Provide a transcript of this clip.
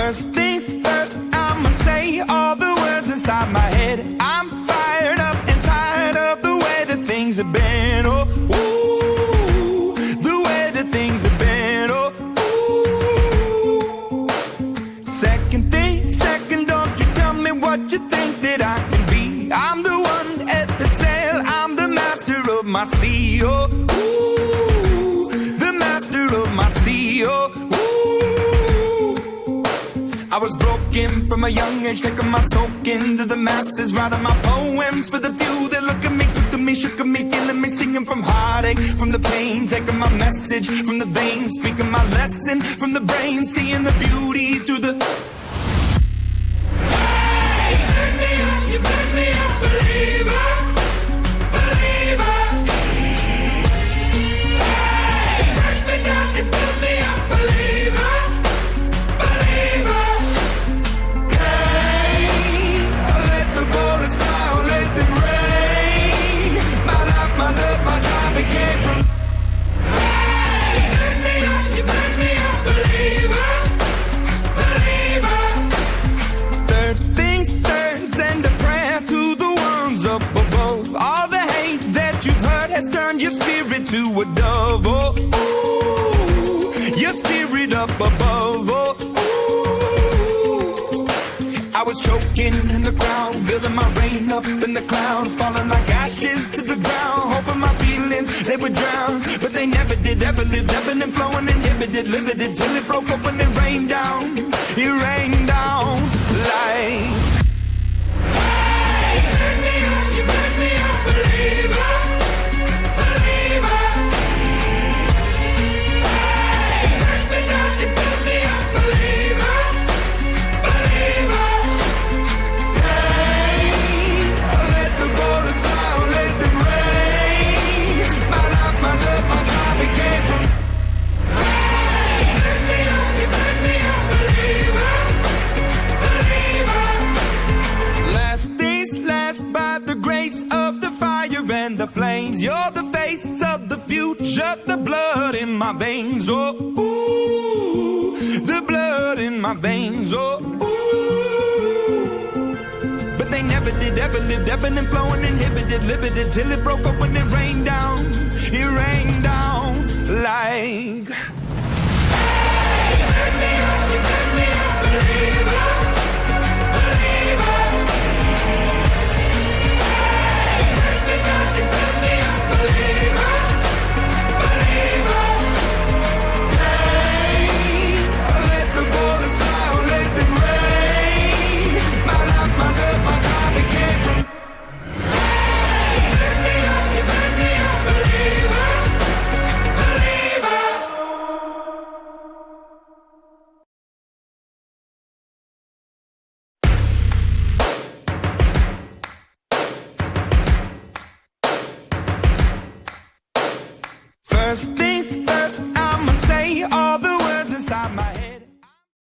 First things first, I'ma say all the words inside my head. I'm fired up and tired of the way that things have been. Oh, ooh, the way that things have been. Oh, ooh. Second thing, second, don't you tell me what you think that I can be. I'm the one at the sail, I'm the master of my sea. Oh, ooh, the master of my sea. Oh, I was broken from a young age, taking my soak into the masses, writing my poems for the few that look at me, took to me, shook at me, feeling me, singing from heartache, from the pain, taking my message from the veins, speaking my lesson from the brain, seeing the beauty through the... Hey, you burn me up, believer, believer. Hey, you burn me down, you build me up, believer, believer. Has turned your spirit to a dove, oh, ooh, your spirit up above, oh, ooh. I was choking in the crowd, building my rain up in the cloud, falling like ashes to the ground, hoping my feelings, they would drown, but they never did, ever lived, ebbing and flowing, inhibited, limited, till it broke open and rained down, it rained down like... Hey, you burn me up, believer. The flames, you're the face of the future, the blood in my veins, oh, ooh, the blood in my veins, oh, ooh. But they never did, ever lived, ebbing and flowing, inhibited, limited, till it broke open and rained down like... Hey, you burn me up, believer, believer. First things first.